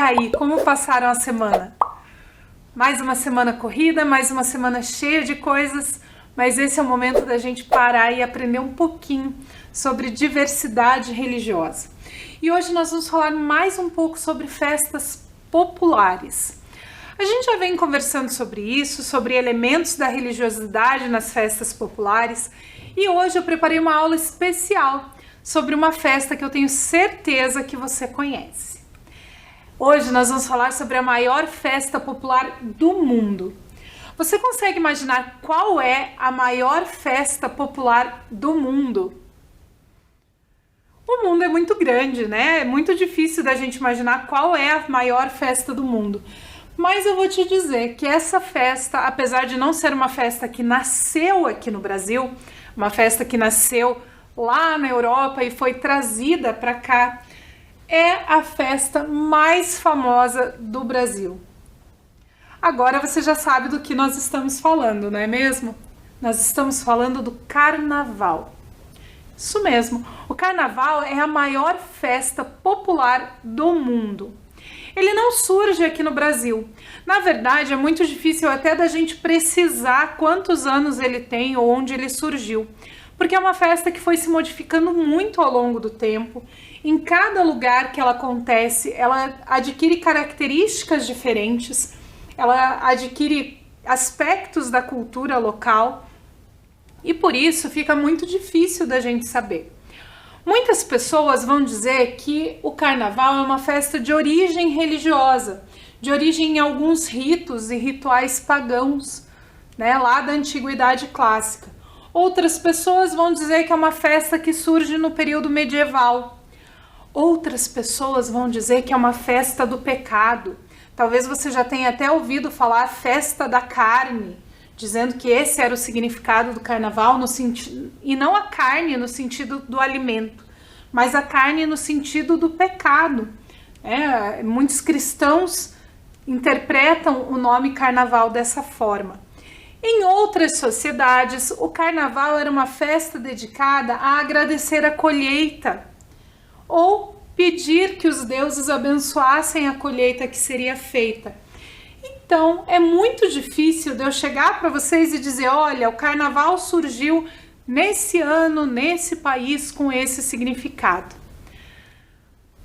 aí, como passaram a semana? Mais uma semana corrida, mais uma semana cheia de coisas, mas esse é o momento da gente parar e aprender um pouquinho sobre diversidade religiosa. E hoje nós vamos falar mais um pouco sobre festas populares. A gente já vem conversando sobre isso, sobre elementos da religiosidade nas festas populares, e hoje eu preparei uma aula especial sobre uma festa que eu tenho certeza que você conhece. Hoje nós vamos falar sobre a maior festa popular do mundo. Você consegue imaginar qual é a maior festa popular do mundo? O mundo é muito grande, né? É muito difícil da gente imaginar qual é a maior festa do mundo. Mas eu vou te dizer que essa festa, apesar de não ser uma festa que nasceu aqui no Brasil, uma festa que nasceu lá na Europa e foi trazida para cá, é a festa mais famosa do Brasil. Agora você já sabe do que nós estamos falando, não é mesmo? Nós estamos falando do Carnaval. Isso mesmo, o Carnaval é a maior festa popular do mundo. Ele não surge aqui no Brasil. Na verdade, é muito difícil até da gente precisar quantos anos ele tem ou onde ele surgiu, porque é uma festa que foi se modificando muito ao longo do tempo. Em cada lugar que ela acontece, ela adquire características diferentes, ela adquire aspectos da cultura local e por isso fica muito difícil da gente saber. Muitas pessoas vão dizer que o Carnaval é uma festa de origem religiosa, de origem em alguns ritos e rituais pagãos, né, lá da Antiguidade Clássica. Outras pessoas vão dizer que é uma festa que surge no período medieval. Outras pessoas vão dizer que é uma festa do pecado. Talvez você já tenha até ouvido falar festa da carne, dizendo que esse era o significado do Carnaval, e não a carne no sentido do alimento, mas a carne no sentido do pecado. Muitos cristãos interpretam o nome Carnaval dessa forma. Em outras sociedades, o Carnaval era uma festa dedicada a agradecer a colheita ou pedir que os deuses abençoassem a colheita que seria feita. Então, é muito difícil de eu chegar para vocês e dizer, olha, o Carnaval surgiu nesse ano, nesse país, com esse significado.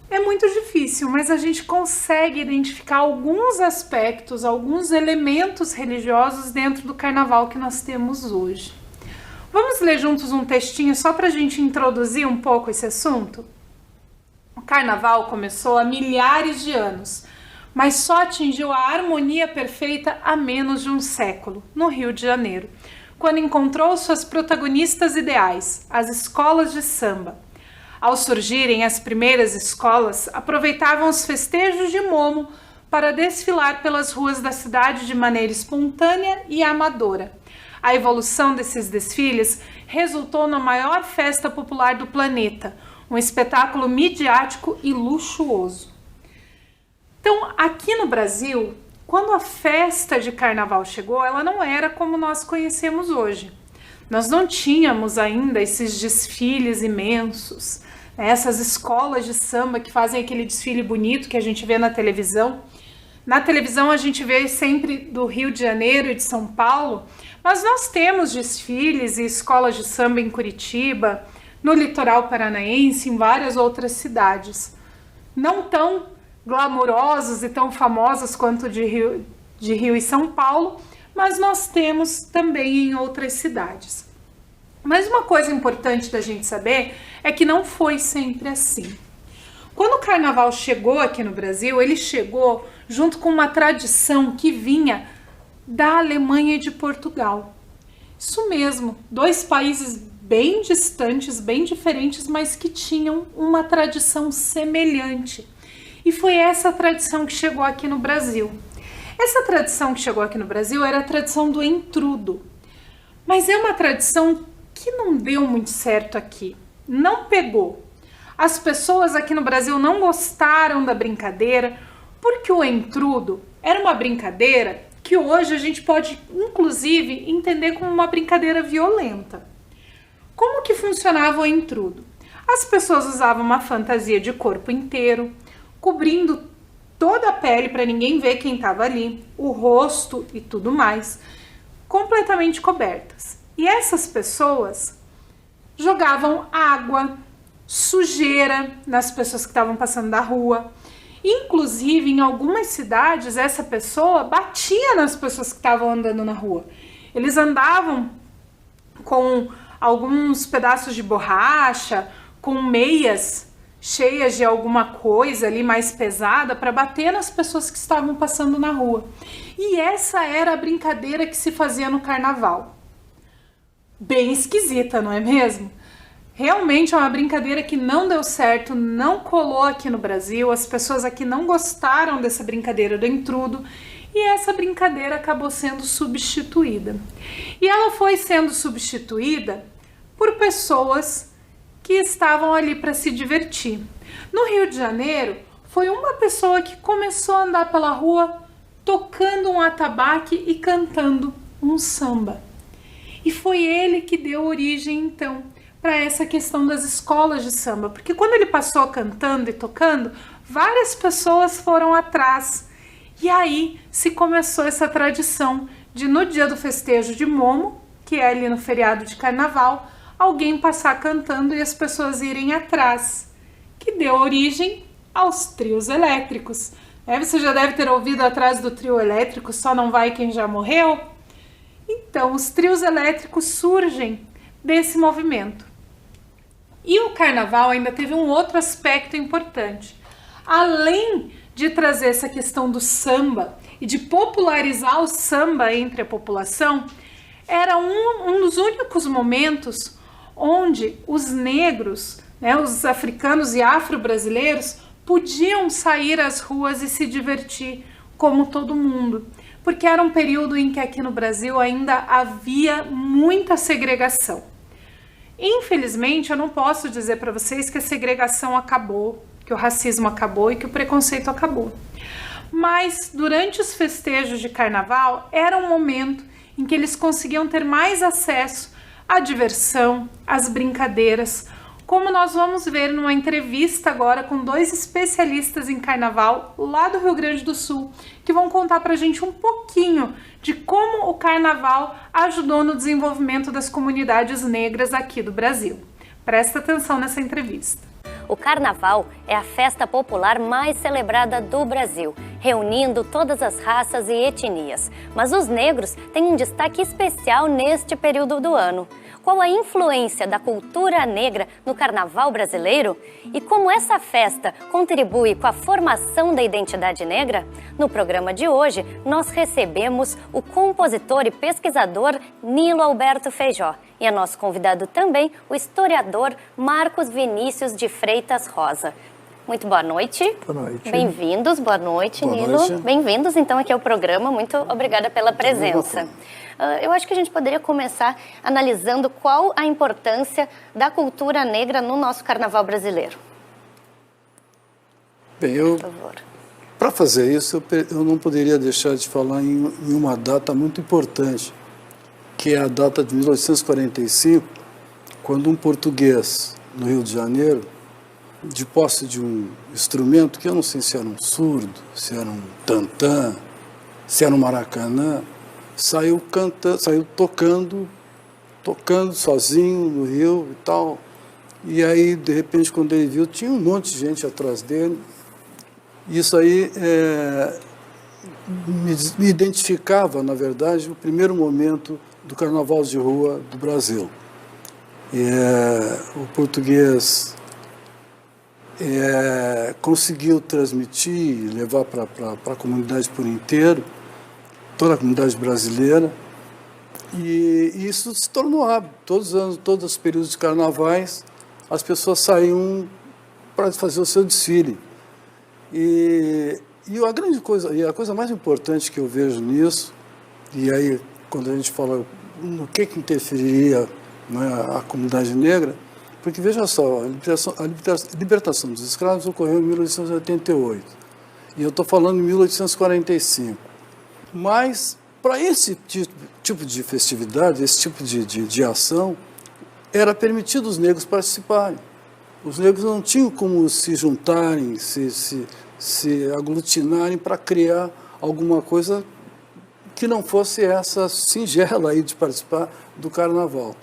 É muito difícil, mas a gente consegue identificar alguns aspectos, alguns elementos religiosos dentro do Carnaval que nós temos hoje. Vamos ler juntos um textinho só para a gente introduzir um pouco esse assunto? O Carnaval começou há milhares de anos, mas só atingiu a harmonia perfeita há menos de um século, no Rio de Janeiro, quando encontrou suas protagonistas ideais, as escolas de samba. Ao surgirem as primeiras escolas, aproveitavam os festejos de Momo para desfilar pelas ruas da cidade de maneira espontânea e amadora. A evolução desses desfiles resultou na maior festa popular do planeta, um espetáculo midiático e luxuoso. Então, aqui no Brasil, quando a festa de Carnaval chegou, ela não era como nós conhecemos hoje. Nós não tínhamos ainda esses desfiles imensos, né? Essas escolas de samba que fazem aquele desfile bonito que a gente vê na televisão. Na televisão a gente vê sempre do Rio de Janeiro e de São Paulo, mas nós temos desfiles e escolas de samba em Curitiba, no litoral paranaense, em várias outras cidades. Não tão glamurosos e tão famosos quanto de Rio e São Paulo, mas nós temos também em outras cidades. Mas uma coisa importante da gente saber é que não foi sempre assim. Quando o Carnaval chegou aqui no Brasil, ele chegou junto com uma tradição que vinha da Alemanha e de Portugal. Isso mesmo, dois países bem distantes, bem diferentes, mas que tinham uma tradição semelhante. E foi essa tradição que chegou aqui no Brasil. Essa tradição que chegou aqui no Brasil era a tradição do entrudo. Mas é uma tradição que não deu muito certo aqui. Não pegou. As pessoas aqui no Brasil não gostaram da brincadeira, porque o entrudo era uma brincadeira que hoje a gente pode, inclusive, entender como uma brincadeira violenta. Como que funcionava o entrudo? As pessoas usavam uma fantasia de corpo inteiro, cobrindo toda a pele para ninguém ver quem estava ali, o rosto e tudo mais, completamente cobertas. E essas pessoas jogavam água, sujeira nas pessoas que estavam passando da rua. Inclusive, em algumas cidades, essa pessoa batia nas pessoas que estavam andando na rua. Eles andavam com alguns pedaços de borracha, com meias cheias de alguma coisa ali mais pesada para bater nas pessoas que estavam passando na rua. E essa era a brincadeira que se fazia no carnaval. Bem esquisita, não é mesmo? Realmente é uma brincadeira que não deu certo, não colou aqui no Brasil, as pessoas aqui não gostaram dessa brincadeira do intrudo e essa brincadeira acabou sendo substituída. E ela foi sendo substituída por pessoas que estavam ali para se divertir. No Rio de Janeiro, foi uma pessoa que começou a andar pela rua tocando um atabaque e cantando um samba. E foi ele que deu origem, então, para essa questão das escolas de samba, porque quando ele passou cantando e tocando, várias pessoas foram atrás. E aí se começou essa tradição de, no dia do festejo de Momo, que é ali no feriado de carnaval, alguém passar cantando e as pessoas irem atrás, que deu origem aos trios elétricos. Você já deve ter ouvido atrás do trio elétrico, só não vai quem já morreu? Então, os trios elétricos surgem desse movimento. E o carnaval ainda teve um outro aspecto importante. Além de trazer essa questão do samba e de popularizar o samba entre a população, era um dos únicos momentos onde os negros, os africanos e afro-brasileiros podiam sair às ruas e se divertir como todo mundo. Porque era um período em que aqui no Brasil ainda havia muita segregação. Infelizmente, eu não posso dizer para vocês que a segregação acabou, que o racismo acabou e que o preconceito acabou. Mas, durante os festejos de carnaval, era um momento em que eles conseguiam ter mais acesso à diversão, às brincadeiras, como nós vamos ver numa entrevista agora com 2 especialistas em carnaval lá do Rio Grande do Sul, que vão contar pra gente um pouquinho de como o carnaval ajudou no desenvolvimento das comunidades negras aqui do Brasil. Presta atenção nessa entrevista. O carnaval é a festa popular mais celebrada do Brasil, reunindo todas as raças e etnias. Mas os negros têm um destaque especial neste período do ano. Qual a influência da cultura negra no carnaval brasileiro? E como essa festa contribui com a formação da identidade negra? No programa de hoje, nós recebemos o compositor e pesquisador Nilo Alberto Feijó. E é nosso convidado também o historiador Marcos Vinícius de Freitas Rosa. Muito boa noite. Boa noite. Bem-vindos, boa noite, Nilo. Bem-vindos, então, aqui ao programa. Muito obrigada pela presença. Eu acho que a gente poderia começar analisando qual a importância da cultura negra no nosso carnaval brasileiro. Bem, para fazer isso, eu não poderia deixar de falar em uma data muito importante, que é a data de 1845, quando um português, no Rio de Janeiro, de posse de um instrumento que eu não sei se era um surdo, se era um tantã, se era um maracanã, saiu tocando sozinho no Rio e tal. E aí, de repente, quando ele viu, tinha um monte de gente atrás dele. Isso aí me identificava, na verdade, o primeiro momento do carnaval de rua do Brasil. O português conseguiu transmitir, levar para a comunidade por inteiro, toda a comunidade brasileira, e isso se tornou hábito. Todos os anos, todos os períodos de carnavais, as pessoas saíam para fazer o seu desfile. E a grande coisa, e a coisa mais importante que eu vejo nisso, e aí quando a gente fala no que interferiria, né, a comunidade negra, porque veja só, a libertação dos escravos ocorreu em 1888, e eu estou falando em 1845. Mas, para esse tipo de festividade, esse tipo de ação, era permitido os negros participarem. Os negros não tinham como se juntarem, se aglutinarem para criar alguma coisa que não fosse essa singela aí de participar do carnaval.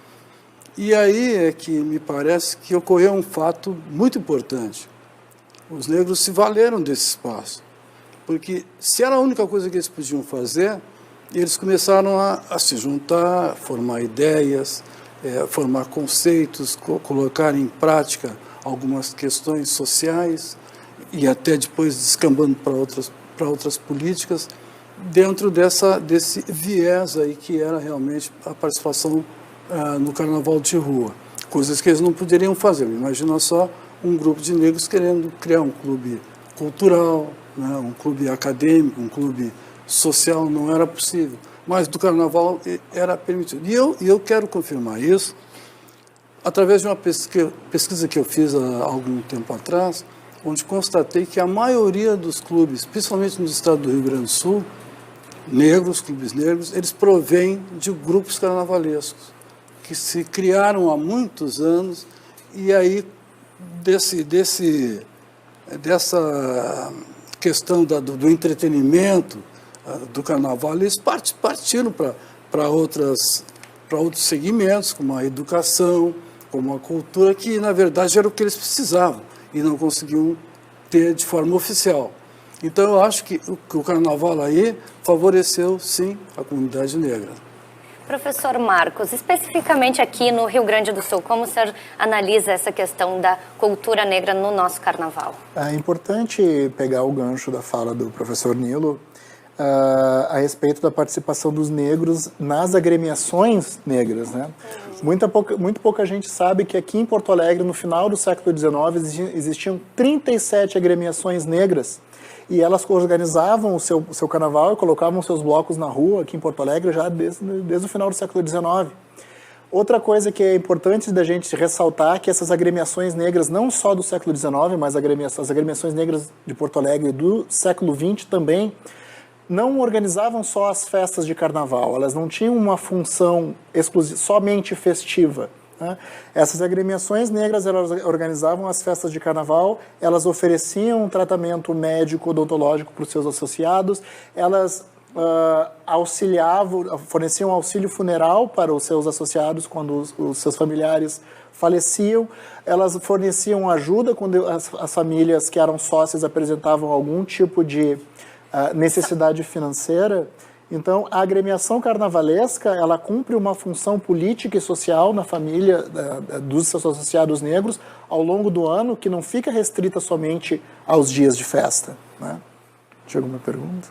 E aí é que me parece que ocorreu um fato muito importante. Os negros se valeram desse espaço, porque se era a única coisa que eles podiam fazer, eles começaram a se juntar, formar ideias, formar conceitos, colocar em prática algumas questões sociais e até depois descambando para outras políticas, dentro desse viés aí que era realmente a participação no carnaval de rua. Coisas que eles não poderiam fazer. Imagina só um grupo de negros querendo criar um clube cultural, né, um clube acadêmico, um clube social, não era possível. Mas do carnaval era permitido. E eu quero confirmar isso através de uma pesquisa que eu fiz há algum tempo atrás, onde constatei que a maioria dos clubes, principalmente no estado do Rio Grande do Sul, clubes negros, eles provêm de grupos carnavalescos, que se criaram há muitos anos, e aí dessa questão do entretenimento, do carnaval, eles partiram para outros segmentos, como a educação, como a cultura, que na verdade era o que eles precisavam e não conseguiam ter de forma oficial. Então eu acho que o carnaval aí favoreceu, sim, a comunidade negra. Professor Marcos, especificamente aqui no Rio Grande do Sul, como o senhor analisa essa questão da cultura negra no nosso carnaval? É importante pegar o gancho da fala do professor Nilo a respeito da participação dos negros nas agremiações negras, né? Muito pouca gente sabe que aqui em Porto Alegre, no final do século XIX, existiam 37 agremiações negras, e elas organizavam o seu carnaval e colocavam seus blocos na rua aqui em Porto Alegre já desde o final do século XIX. Outra coisa que é importante da gente ressaltar é que essas agremiações negras, não só do século XIX, mas as agremiações negras de Porto Alegre do século XX também, não organizavam só as festas de carnaval, elas não tinham uma função somente festiva. Né? Essas agremiações negras, elas organizavam as festas de carnaval, elas ofereciam um tratamento médico odontológico para os seus associados, elas forneciam auxílio funeral para os seus associados quando os seus familiares faleciam, elas forneciam ajuda quando as famílias que eram sócias apresentavam algum tipo de necessidade financeira. Então, a agremiação carnavalesca, ela cumpre uma função política e social na família dos seus associados negros ao longo do ano, que não fica restrita somente aos dias de festa, né? Tinha alguma pergunta?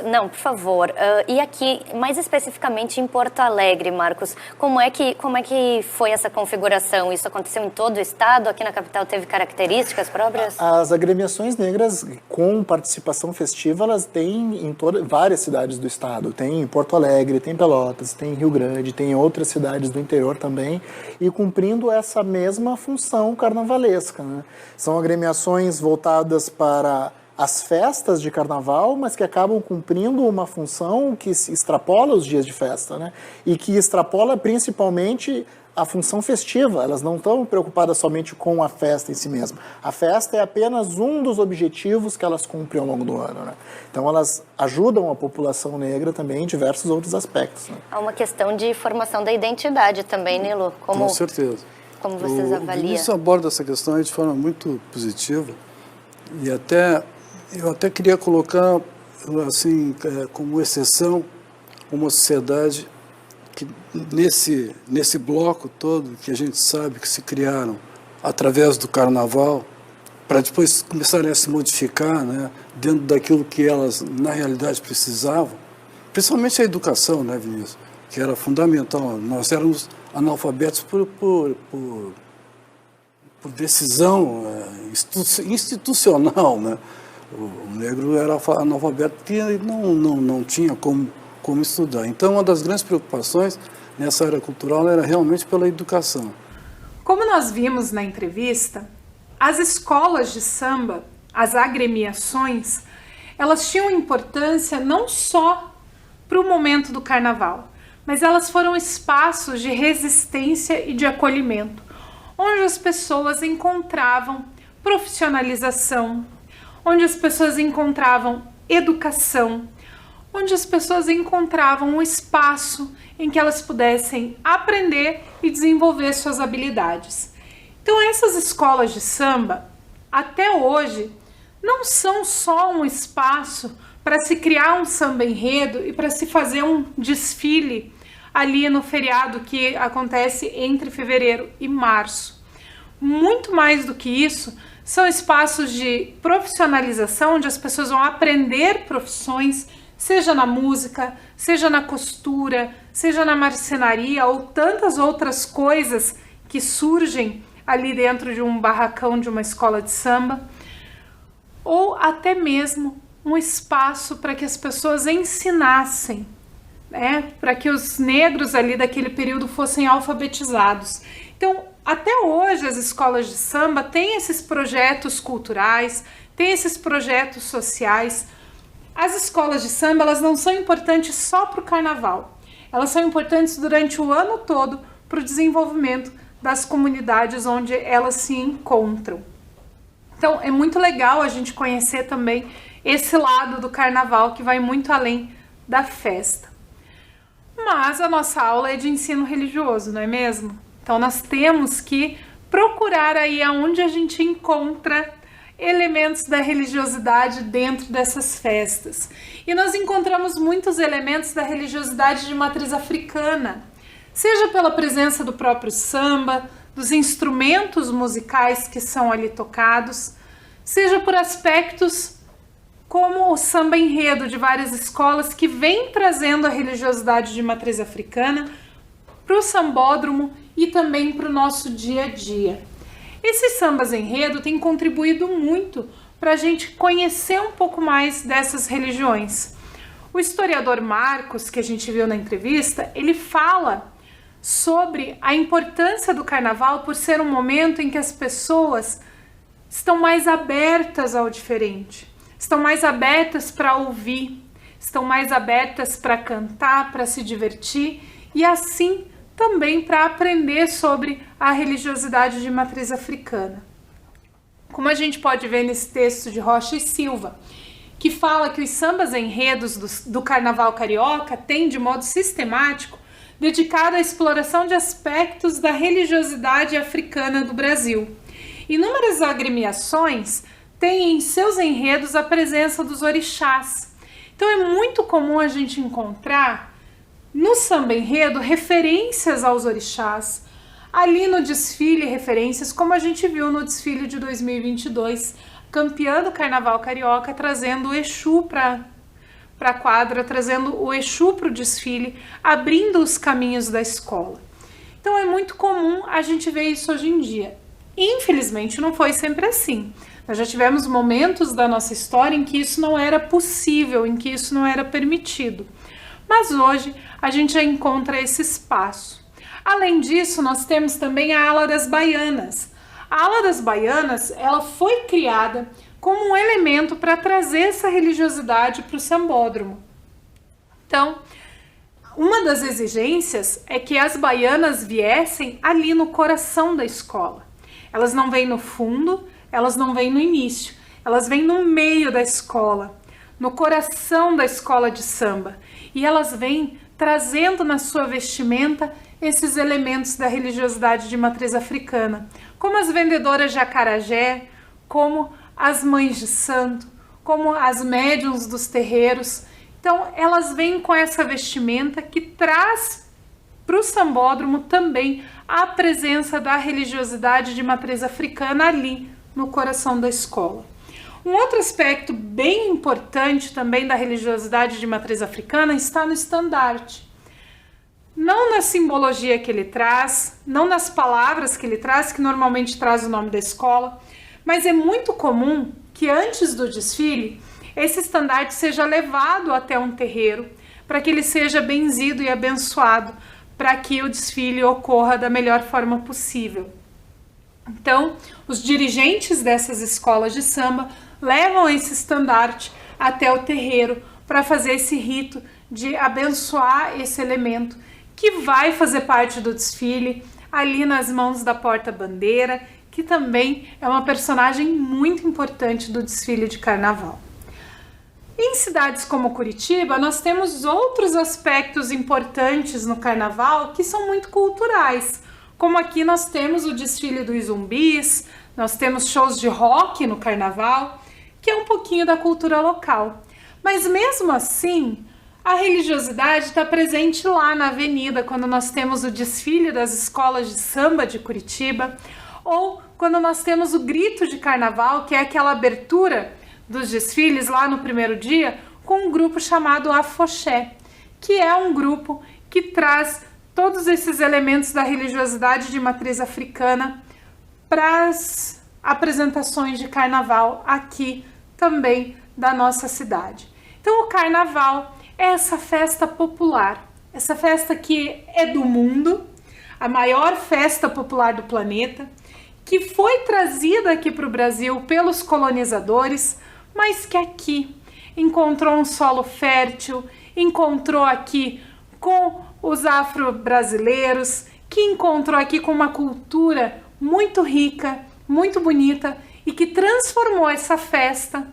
Não, por favor. E aqui, mais especificamente em Porto Alegre, Marcos, como é que foi essa configuração? Isso aconteceu em todo o estado? Aqui na capital teve características próprias? As agremiações negras com participação festiva, elas têm em várias cidades do estado. Tem em Porto Alegre, tem em Pelotas, tem em Rio Grande, tem em outras cidades do interior também, e cumprindo essa mesma função carnavalesca, né? São agremiações voltadas para as festas de carnaval, mas que acabam cumprindo uma função que se extrapola os dias de festa, né? E que extrapola principalmente a função festiva. Elas não estão preocupadas somente com a festa em si mesma. A festa é apenas um dos objetivos que elas cumprem ao longo do ano, né? Então elas ajudam a população negra também em diversos outros aspectos, né? Há uma questão de formação da identidade também, Nilo? Com certeza. Como vocês avaliam? O Vinícius aborda essa questão de forma muito positiva, e eu até queria colocar, assim, como exceção, uma sociedade que nesse bloco todo, que a gente sabe que se criaram através do carnaval, para depois começarem a se modificar, né, dentro daquilo que elas, na realidade, precisavam, principalmente a educação, né, Vinícius, que era fundamental. Nós éramos analfabetos por decisão institucional, né? O negro era analfabeto porque não tinha como estudar. Então, uma das grandes preocupações nessa área cultural era realmente pela educação. Como nós vimos na entrevista, as escolas de samba, as agremiações, elas tinham importância não só para o momento do carnaval, mas elas foram espaços de resistência e de acolhimento, onde as pessoas encontravam profissionalização, onde as pessoas encontravam educação, onde as pessoas encontravam um espaço em que elas pudessem aprender e desenvolver suas habilidades. Então essas escolas de samba, até hoje, não são só um espaço para se criar um samba enredo e para se fazer um desfile ali no feriado que acontece entre fevereiro e março. Muito mais do que isso, são espaços de profissionalização, onde as pessoas vão aprender profissões, seja na música, seja na costura, seja na marcenaria ou tantas outras coisas que surgem ali dentro de um barracão de uma escola de samba, ou até mesmo um espaço para que as pessoas ensinassem, né, para que os negros ali daquele período fossem alfabetizados. Então, até hoje as escolas de samba têm esses projetos culturais, têm esses projetos sociais. As escolas de samba, elas não são importantes só para o carnaval, elas são importantes durante o ano todo para o desenvolvimento das comunidades onde elas se encontram. Então é muito legal a gente conhecer também esse lado do carnaval que vai muito além da festa. Mas a nossa aula é de ensino religioso, não é mesmo? Então nós temos que procurar aí aonde a gente encontra elementos da religiosidade dentro dessas festas. E nós encontramos muitos elementos da religiosidade de matriz africana, seja pela presença do próprio samba, dos instrumentos musicais que são ali tocados, seja por aspectos como o samba enredo de várias escolas que vem trazendo a religiosidade de matriz africana para o sambódromo e também para o nosso dia a dia. Esses sambas enredo têm contribuído muito para a gente conhecer um pouco mais dessas religiões. O historiador Marcos, que a gente viu na entrevista, ele fala sobre a importância do carnaval por ser um momento em que as pessoas estão mais abertas ao diferente, estão mais abertas para ouvir, estão mais abertas para cantar, para se divertir e assim também para aprender sobre a religiosidade de matriz africana. Como a gente pode ver nesse texto de Rocha e Silva, que fala que os sambas enredos do carnaval carioca têm, de modo sistemático, dedicado à exploração de aspectos da religiosidade africana do Brasil. Inúmeras agremiações têm em seus enredos a presença dos orixás. Então é muito comum a gente encontrar no samba enredo referências aos orixás, ali no desfile referências, como a gente viu no desfile de 2022, campeã do Carnaval Carioca, trazendo o Exu para a quadra, trazendo o Exu para o desfile, abrindo os caminhos da escola. Então é muito comum a gente ver isso hoje em dia. Infelizmente não foi sempre assim. Nós já tivemos momentos da nossa história em que isso não era possível, em que isso não era permitido. Mas hoje a gente já encontra esse espaço. Além disso, nós temos também a Ala das Baianas. A Ala das Baianas, ela foi criada como um elemento para trazer essa religiosidade para o sambódromo. Então, uma das exigências é que as baianas viessem ali no coração da escola. Elas não vêm no fundo, elas não vêm no início, elas vêm no meio da escola, no coração da escola de samba. E elas vêm trazendo na sua vestimenta esses elementos da religiosidade de matriz africana, como as vendedoras de acarajé, como as mães de santo, como as médiuns dos terreiros. Então elas vêm com essa vestimenta que traz para o sambódromo também a presença da religiosidade de matriz africana ali no coração da escola. Um outro aspecto bem importante também da religiosidade de matriz africana está no estandarte. Não na simbologia que ele traz, não nas palavras que ele traz, que normalmente traz o nome da escola, mas é muito comum que antes do desfile, esse estandarte seja levado até um terreiro, para que ele seja benzido e abençoado, para que o desfile ocorra da melhor forma possível. Então, os dirigentes dessas escolas de samba levam esse estandarte até o terreiro para fazer esse rito de abençoar esse elemento que vai fazer parte do desfile ali nas mãos da porta-bandeira, que também é uma personagem muito importante do desfile de carnaval. Em cidades como Curitiba, nós temos outros aspectos importantes no carnaval que são muito culturais, como aqui nós temos o desfile dos zumbis, nós temos shows de rock no carnaval, que é um pouquinho da cultura local. Mas mesmo assim, a religiosidade está presente lá na avenida, quando nós temos o desfile das escolas de samba de Curitiba, ou quando nós temos o grito de carnaval, que é aquela abertura dos desfiles lá no primeiro dia, com um grupo chamado Afoxé, que é um grupo que traz todos esses elementos da religiosidade de matriz africana para as apresentações de carnaval aqui também da nossa cidade. Então o carnaval é essa festa popular, essa festa que é do mundo, a maior festa popular do planeta, que foi trazida aqui para o Brasil pelos colonizadores, mas que aqui encontrou um solo fértil, encontrou aqui com os afro-brasileiros, que encontrou aqui com uma cultura muito rica, muito bonita e que transformou essa festa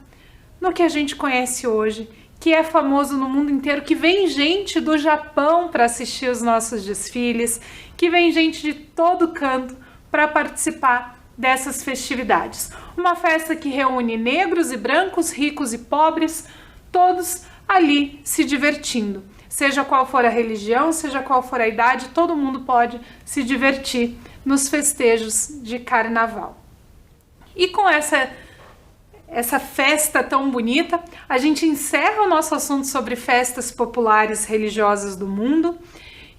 no que a gente conhece hoje, que é famoso no mundo inteiro, que vem gente do Japão para assistir os nossos desfiles, que vem gente de todo canto para participar dessas festividades. Uma festa que reúne negros e brancos, ricos e pobres, todos ali se divertindo. Seja qual for a religião, seja qual for a idade, todo mundo pode se divertir nos festejos de carnaval. E com essa festa tão bonita, a gente encerra o nosso assunto sobre festas populares religiosas do mundo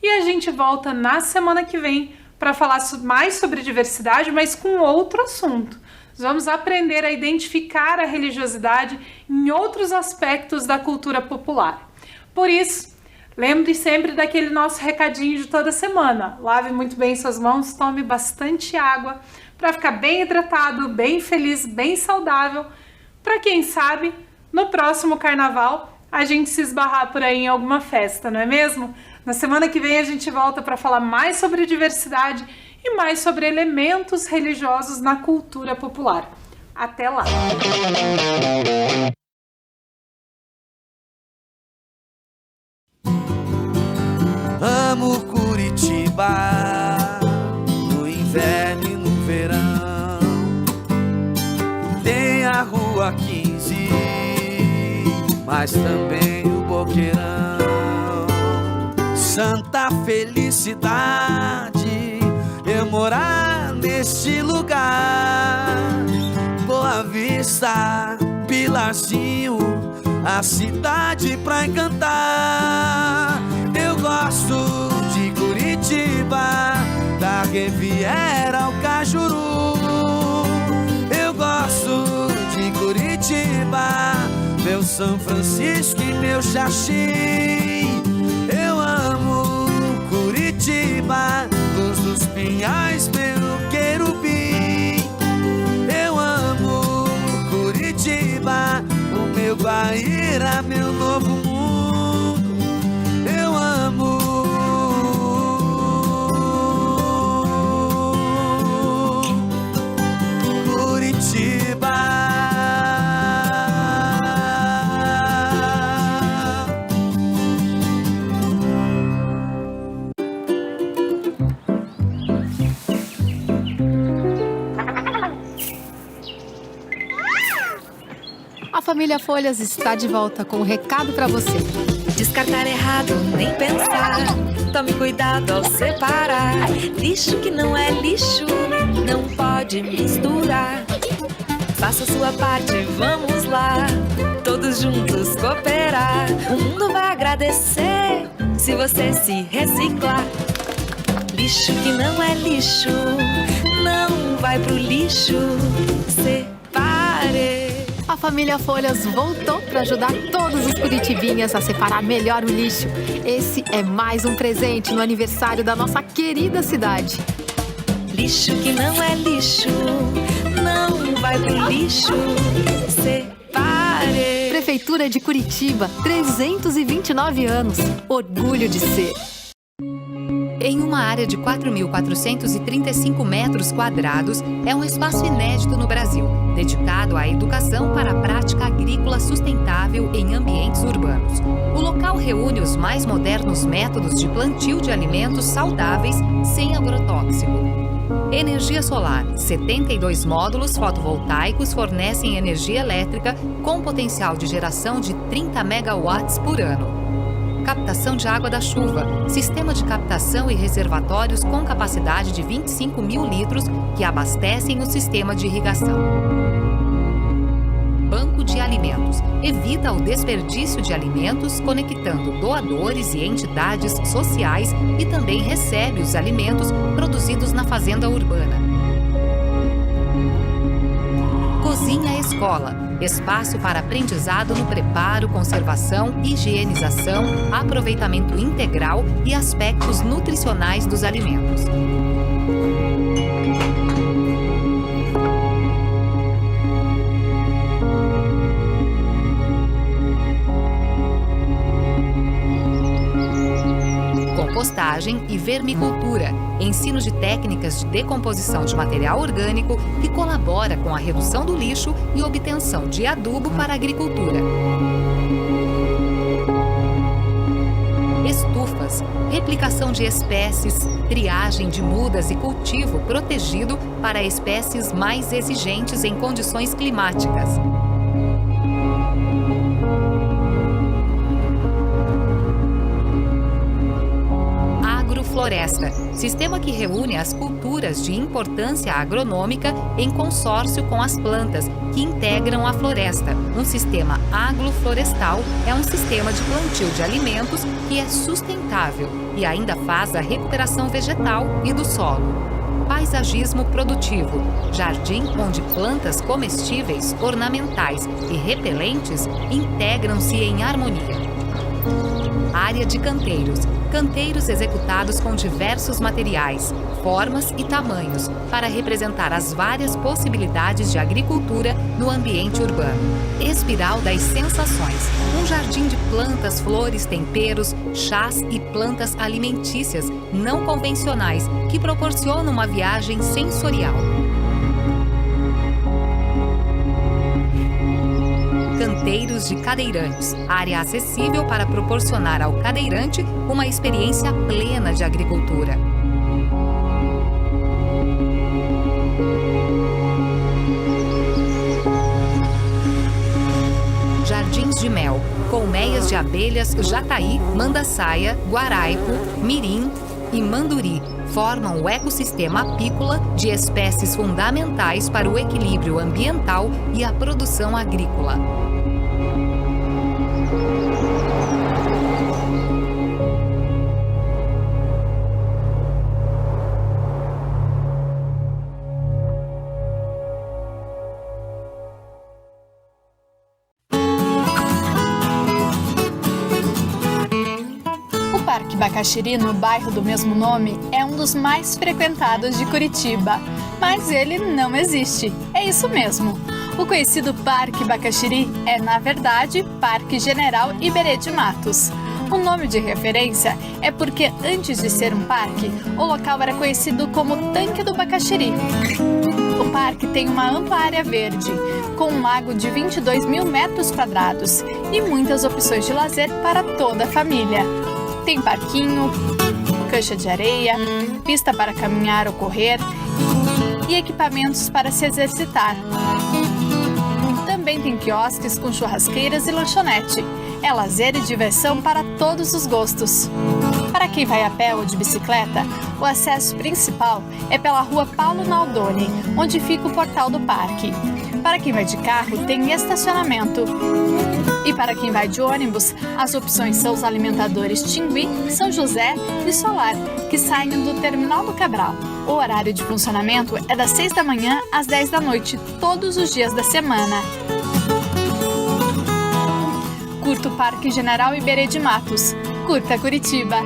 e a gente volta na semana que vem para falar mais sobre diversidade, mas com outro assunto. Nós vamos aprender a identificar a religiosidade em outros aspectos da cultura popular. Por isso, lembre sempre daquele nosso recadinho de toda semana. Lave muito bem suas mãos, tome bastante água para ficar bem hidratado, bem feliz, bem saudável, para quem sabe, no próximo carnaval, a gente se esbarrar por aí em alguma festa, não é mesmo? Na semana que vem a gente volta para falar mais sobre diversidade e mais sobre elementos religiosos na cultura popular. Até lá! Amo Curitiba, no inverno e no verão. Tem a Rua 15, mas também o Boqueirão. Santa felicidade eu morar neste lugar. Boa Vista, Pilarzinho, a cidade pra encantar. Eu gosto de Curitiba, da Riviera ao Cajuru. Eu gosto de Curitiba, meu São Francisco e meu Xaxim. Eu amo Curitiba, Luz dos Pinhais pelo Querubim. Eu amo Curitiba, o meu Guaíra, meu novo mundo. Eu amo Curitiba. A família Folhas está de volta com um recado para você. Descartar errado, nem pensar. Tome cuidado ao separar. Lixo que não é lixo, não pode misturar. Faça a sua parte, vamos lá. Todos juntos cooperar. O mundo vai agradecer se você se reciclar. Lixo que não é lixo, não vai pro lixo. Separe. A família Folhas voltou para ajudar todos os curitibinhas a separar melhor o lixo. Esse é mais um presente no aniversário da nossa querida cidade. Lixo que não é lixo, não vai pro lixo. Separe. Prefeitura de Curitiba, 329 anos. Orgulho de ser. Em uma área de 4.435 metros quadrados, é um espaço inédito no Brasil, dedicado à educação para a prática agrícola sustentável em ambientes urbanos. O local reúne os mais modernos métodos de plantio de alimentos saudáveis sem agrotóxico. Energia solar. 72 módulos fotovoltaicos fornecem energia elétrica com potencial de geração de 30 megawatts por ano. Captação de água da chuva. Sistema de captação e reservatórios com capacidade de 25 mil litros que abastecem o sistema de irrigação. Banco de alimentos. Evita o desperdício de alimentos, conectando doadores e entidades sociais e também recebe os alimentos produzidos na fazenda urbana. Cozinha Escola. Espaço para aprendizado no preparo, conservação, higienização, aproveitamento integral e aspectos nutricionais dos alimentos. Compostagem e vermicultura, ensino de técnicas de decomposição de material orgânico que colabora com a redução do lixo e obtenção de adubo para a agricultura. Estufas, replicação de espécies, triagem de mudas e cultivo protegido para espécies mais exigentes em condições climáticas. Floresta, sistema que reúne as culturas de importância agronômica em consórcio com as plantas que integram a floresta. Um sistema agroflorestal é um sistema de plantio de alimentos que é sustentável e ainda faz a recuperação vegetal e do solo. Paisagismo produtivo, jardim onde plantas comestíveis, ornamentais e repelentes integram-se em harmonia. Área de canteiros. Canteiros executados com diversos materiais, formas e tamanhos para representar as várias possibilidades de agricultura no ambiente urbano. Espiral das sensações. Um jardim de plantas, flores, temperos, chás e plantas alimentícias não convencionais que proporcionam uma viagem sensorial. Canteiros de cadeirantes, área acessível para proporcionar ao cadeirante uma experiência plena de agricultura. Jardins de mel, colmeias de abelhas jataí, mandaçaia, guaraico, mirim e manduri, formam o ecossistema apícola de espécies fundamentais para o equilíbrio ambiental e a produção agrícola. O Parque Bacaxiri, no bairro do mesmo nome, é um dos mais frequentados de Curitiba, mas ele não existe. É isso mesmo. O conhecido Parque Bacaxiri é, na verdade, Parque General Iberê de Matos. O nome de referência é porque, antes de ser um parque, o local era conhecido como Tanque do Bacaxiri. O parque tem uma ampla área verde, com um lago de 22 mil metros quadrados e muitas opções de lazer para toda a família. Tem parquinho, cancha de areia, pista para caminhar ou correr e equipamentos para se exercitar. Também tem quiosques com churrasqueiras e lanchonete. É lazer e diversão para todos os gostos. Para quem vai a pé ou de bicicleta, o acesso principal é pela rua Paulo Naldoni, onde fica o portal do parque. Para quem vai de carro, tem estacionamento. E para quem vai de ônibus, as opções são os alimentadores Tingui, São José e Solar, que saem do Terminal do Cabral. O horário de funcionamento é das 6 da manhã às 10 da noite, todos os dias da semana. Curta o Parque General Iberê de Matos. Curta Curitiba!